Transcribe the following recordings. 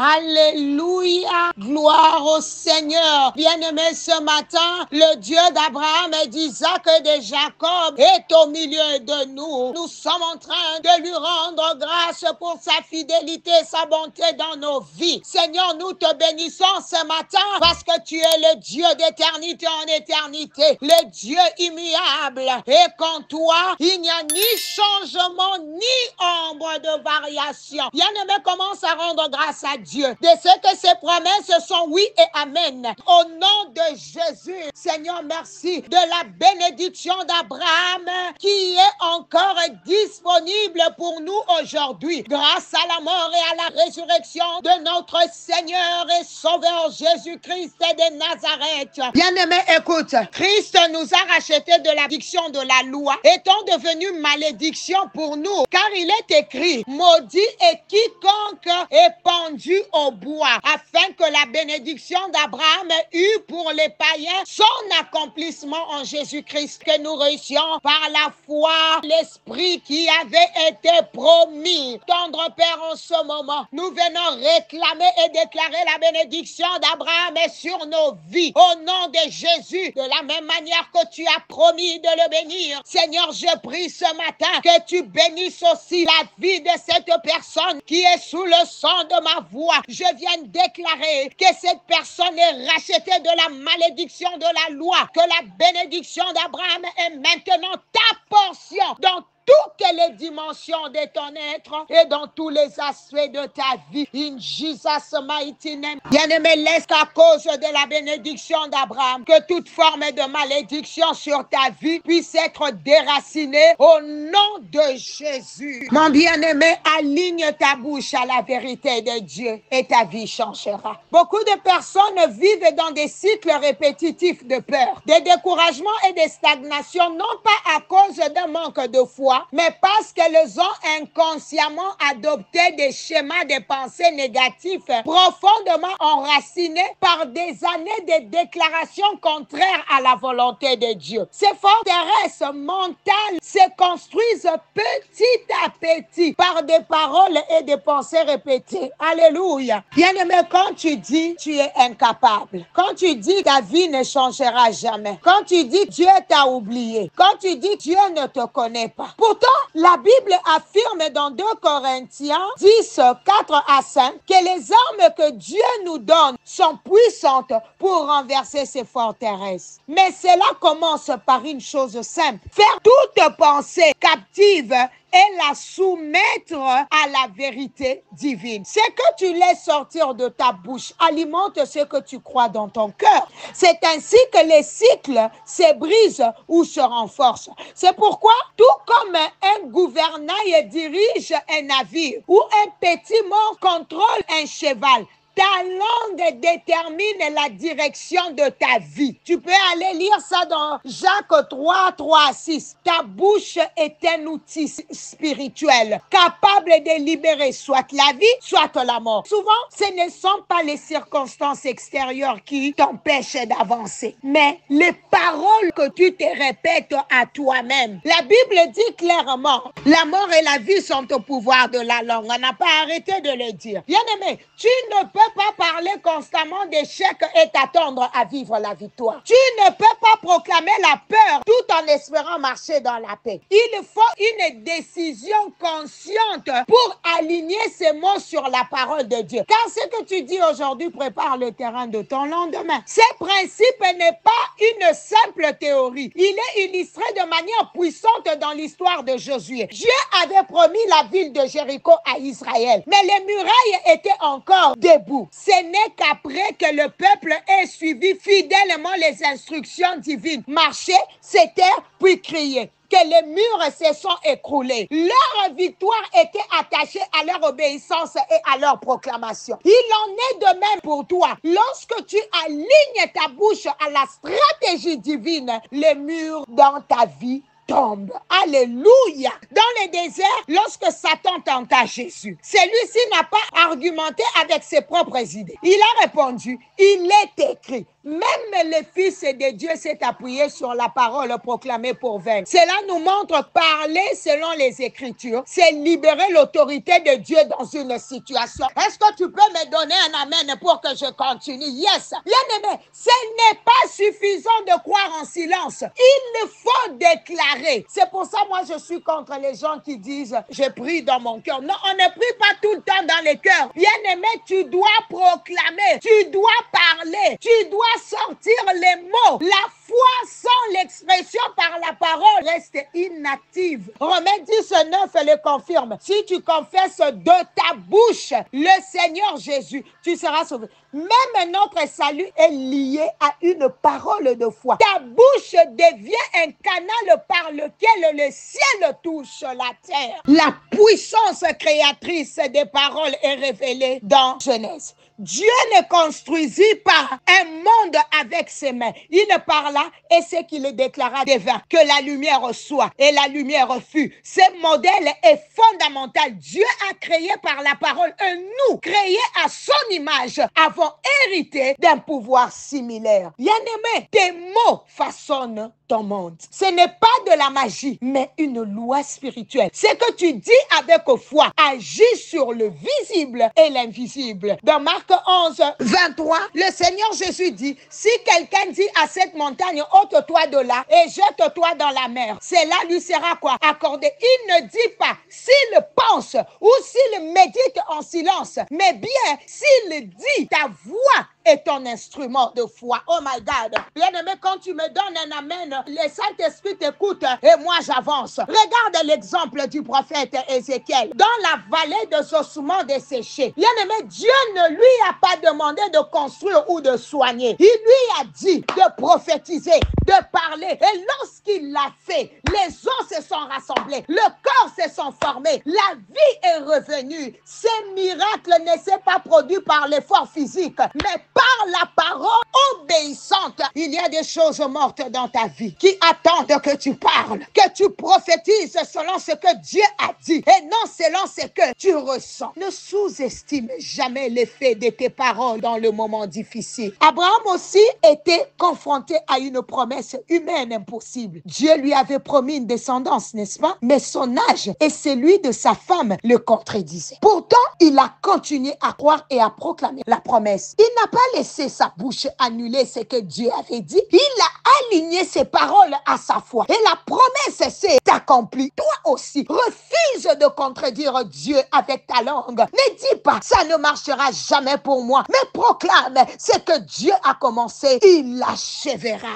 Alléluia. Gloire au Seigneur. Bien-aimé, ce matin, le Dieu d'Abraham et d'Isaac et de Jacob est au milieu de nous. Nous sommes en train de lui rendre grâce pour sa fidélité et sa bonté dans nos vies. Seigneur, nous te bénissons ce matin parce que tu es le Dieu d'éternité en éternité, le Dieu immuable. Et qu'en toi, il n'y a ni changement, ni ombre de variation. Bien-aimé, commence à rendre grâce à Dieu de ce que ses promesses sont oui et amen. Au nom de Jésus, Seigneur, merci de la bénédiction d'Abraham qui est encore disponible pour nous aujourd'hui grâce à la mort et à la résurrection de notre Seigneur et Sauveur Jésus-Christ de Nazareth. Bien-aimé, écoute, Christ nous a racheté de l'addiction de la loi, étant devenu malédiction pour nous, car il est écrit, maudit est quiconque est pendu au bois, afin que la bénédiction d'Abraham eût pour les païens son accomplissement en Jésus-Christ, que nous reçuons par la foi l'Esprit qui avait été promis. Tendre Père, en ce moment, nous venons réclamer et déclarer la bénédiction d'Abraham sur nos vies. Au nom de Jésus, de la même manière que tu as promis de le bénir, Seigneur, je prie ce matin que tu bénisses aussi la vie de cette personne qui est sous le sang de ma voix. Je viens déclarer que cette personne est rachetée de la malédiction de la loi, que la bénédiction d'Abraham est maintenant ta portion dans toutes les dimensions de ton être et dans tous les aspects de ta vie. In Jesus' mighty name. Bien-aimé, laisse à cause de la bénédiction d'Abraham que toute forme de malédiction sur ta vie puisse être déracinée au nom de Jésus. Mon bien-aimé, aligne ta bouche à la vérité de Dieu et ta vie changera. Beaucoup de personnes vivent dans des cycles répétitifs de peur, de découragement et de stagnation, non pas à cause d'un manque de foi, mais parce qu'elles ont inconsciemment adopté des schémas de pensée négatifs profondément enracinés par des années de déclarations contraires à la volonté de Dieu. Ces forteresses mentales se construisent petit à petit par des paroles et des pensées répétées. Alléluia. Bien-aimé, quand tu dis tu es incapable, quand tu dis ta vie ne changera jamais, quand tu dis Dieu t'a oublié, quand tu dis Dieu ne te connaît pas, pourtant, la Bible affirme dans 2 Corinthiens 10, 4 à 5 que les armes que Dieu nous donne sont puissantes pour renverser ces forteresses. Mais cela commence par une chose simple. Faire toute pensée captive et la soumettre à la vérité divine. Ce que tu laisses sortir de ta bouche alimente ce que tu crois dans ton cœur. C'est ainsi que les cycles se brisent ou se renforcent. C'est pourquoi, tout comme un gouvernail dirige un navire ou un petit mort contrôle un cheval, ta langue détermine la direction de ta vie. Tu peux aller lire ça dans Jacques 3, 3 à 6. Ta bouche est un outil spirituel capable de libérer soit la vie, soit la mort. Souvent, ce ne sont pas les circonstances extérieures qui t'empêchent d'avancer, mais les paroles que tu te répètes à toi-même. La Bible dit clairement, la mort et la vie sont au pouvoir de la langue. On n'a pas arrêté de le dire. Bien-aimé, tu ne peux pas parler constamment d'échec et t'attendre à vivre la victoire. Tu ne peux pas proclamer la peur tout en espérant marcher dans la paix. Il faut une décision consciente pour aligner ces mots sur la parole de Dieu. Car ce que tu dis aujourd'hui prépare le terrain de ton lendemain. Ce principe n'est pas une simple théorie. Il est illustré de manière puissante dans l'histoire de Josué. Dieu avait promis la ville de Jéricho à Israël, mais les murailles étaient encore debout. Ce n'est qu'après que le peuple ait suivi fidèlement les instructions divines, marcher, se taire, puis crier, que les murs se sont écroulés. Leur victoire était attachée à leur obéissance et à leur proclamation. Il en est de même pour toi. Lorsque tu alignes ta bouche à la stratégie divine, les murs dans ta vie tombe. Alléluia. Dans le désert, lorsque Satan tenta Jésus, celui-ci n'a pas argumenté avec ses propres idées. Il a répondu, il est écrit, même le Fils de Dieu s'est appuyé sur la parole proclamée pour vain. Cela nous montre parler selon les Écritures, c'est libérer l'autorité de Dieu dans une situation. Est-ce que tu peux me donner un amen pour que je continue? Yes. Bien-aimé, ce n'est pas suffisant de croire en silence. Il faut déclarer. C'est pour ça, moi, je suis contre les gens qui disent « je prie dans mon cœur ». Non, on ne prie pas tout le temps dans les cœurs. Bien-aimé, tu dois proclamer, tu dois parler, tu dois sortir les mots. La foi sans l'expression par la parole reste inactive. Romains 10:9 le confirme. Si tu confesses de ta bouche le Seigneur Jésus, tu seras sauvé. Même notre salut est lié à une parole de foi. Ta bouche devient un canal par lequel le ciel touche la terre. La puissance créatrice des paroles est révélée dans Genèse. Dieu ne construisit pas un monde avec ses mains. Il parla et ce qu'il déclara devint. Que la lumière soit et la lumière fut. Ce modèle est fondamental. Dieu a créé par la parole et nous, créés à son image, avons hérité d'un pouvoir similaire. Bien-aimé, tes mots façonnent ton monde. Ce n'est pas de la magie, mais une loi spirituelle. Ce que tu dis avec foi agit sur le visible et l'invisible. Dans Marc 11:23, le Seigneur Jésus dit, si quelqu'un dit à cette montagne, ôte-toi de là et jette-toi dans la mer, cela lui sera quoi? Accordé. Il ne dit pas s'il pense ou s'il médite en silence, mais bien s'il dit, ta voix est ton instrument de foi. Oh my God. Bien-aimé, quand tu me donnes un amen, le Saint-Esprit t'écoute et moi j'avance. Regarde l'exemple du prophète Ézéchiel. Dans la vallée des ossements desséchés. Bien-aimé, Dieu ne lui a pas demandé de construire ou de soigner. Il lui a dit de prophétiser, de parler. Et lorsqu'il l'a fait, les os se sont rassemblés. Le corps se sont formés. La vie est revenue. Ces miracles ne sont pas produits par l'effort physique, mais par la parole obéissante. Il y a des choses mortes dans ta vie qui attendent que tu parles, que tu prophétises selon ce que Dieu a dit et non selon ce que tu ressens. Ne sous-estime jamais l'effet de tes paroles dans le moment difficile. Abraham aussi était confronté à une promesse humaine impossible. Dieu lui avait promis une descendance, n'est-ce pas? Mais son âge et celui de sa femme le contredisaient. Pourtant, il a continué à croire et à proclamer la promesse. Il n'a pas laissé sa bouche annuler ce que Dieu avait dit. Il a aligné ses paroles à sa foi. Et la promesse s'est accomplie. Toi aussi, refuse de contredire Dieu avec ta langue. Ne dis pas, ça ne marchera jamais pour moi. Mais proclame ce que Dieu a commencé. Il l'achèvera.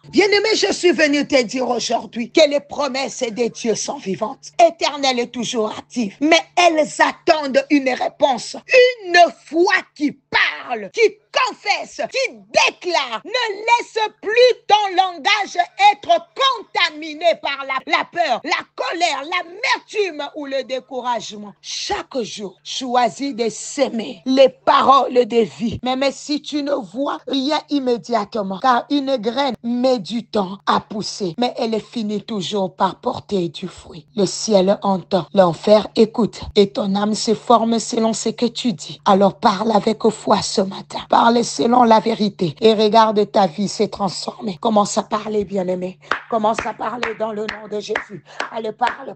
Bien-aimé, je suis venu te dire aujourd'hui que les promesses de Dieu sont vivantes, éternelles et toujours actives. Mais elles attendent une réponse, une foi qui parle, qui confesse, qui déclare. Ne laisse plus ton langage être contaminé par la peur, la colère, l'amertume ou le découragement. Chaque jour, choisis de s'aimer les paroles de vie. Même si tu ne vois rien immédiatement, car une graine met du temps à pousser, mais elle finit toujours par porter du fruit. Le ciel entend, l'enfer écoute, et ton âme se forme selon ce que tu dis. Alors parle avec foi ce matin. Parle selon la vérité et regarde ta vie se transformer. Commence à parler, bien-aimé. Commence à parler dans le nom de Jésus. Allez, parle.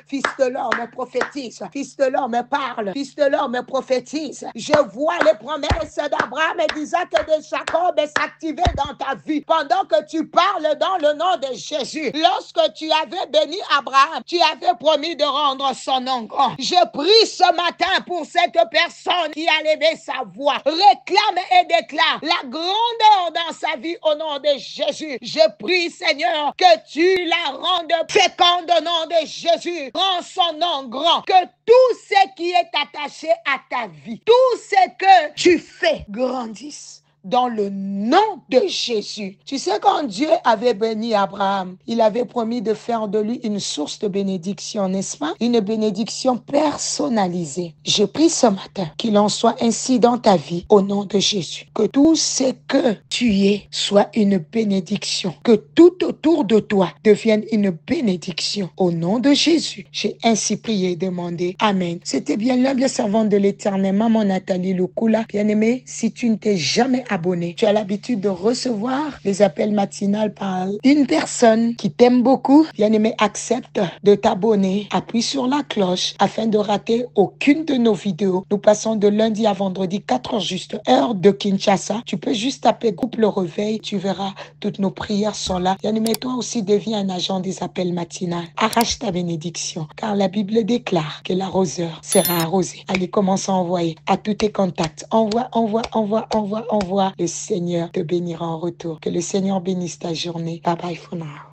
Fils de l'homme, prophétise. Fils de l'homme, parle. Fils de l'homme, prophétise. Je vois les promesses d'Abraham et d'Isaac et de Jacob s'activer dans ta vie pendant que tu parles dans le nom de Jésus. Lorsque tu avais béni Abraham, tu avais promis de rendre son nom grand. Je prie ce matin pour cette personne qui a levé sa voix. Réclame et déclare la grandeur dans sa vie au nom de Jésus. Je prie, Seigneur, que tu la rendes féconde au nom de Jésus. Rends son nom grand. Que tout ce qui est attaché à ta vie, tout ce que tu fais grandisse. Dans le nom de Jésus. Tu sais, quand Dieu avait béni Abraham, il avait promis de faire de lui une source de bénédiction, n'est-ce pas? Une bénédiction personnalisée. Je prie ce matin qu'il en soit ainsi dans ta vie, au nom de Jésus. Que tout ce que tu es soit une bénédiction. Que tout autour de toi devienne une bénédiction. Au nom de Jésus, j'ai ainsi prié et demandé. Amen. C'était bien l'humble servante de l'Éternel, Maman Nathalie Lukula. Bien-aimée, si tu ne t'es jamais abonné. Tu as l'habitude de recevoir les appels matinaux par une personne qui t'aime beaucoup. Bien-aimé, accepte de t'abonner. Appuie sur la cloche afin de rater aucune de nos vidéos. Nous passons de lundi à vendredi, 4 heures juste, heure de Kinshasa. Tu peux juste taper groupe Le Réveil. Tu verras, toutes nos prières sont là. Bien-aimé, toi aussi deviens un agent des appels matinaux. Arrache ta bénédiction, car la Bible déclare que l'arroseur sera arrosé. Allez, commence à envoyer à tous tes contacts. Envoie, envoie, envoie, envoie, envoie. Le Seigneur te bénira en retour. Que le Seigneur bénisse ta journée. Bye bye for now.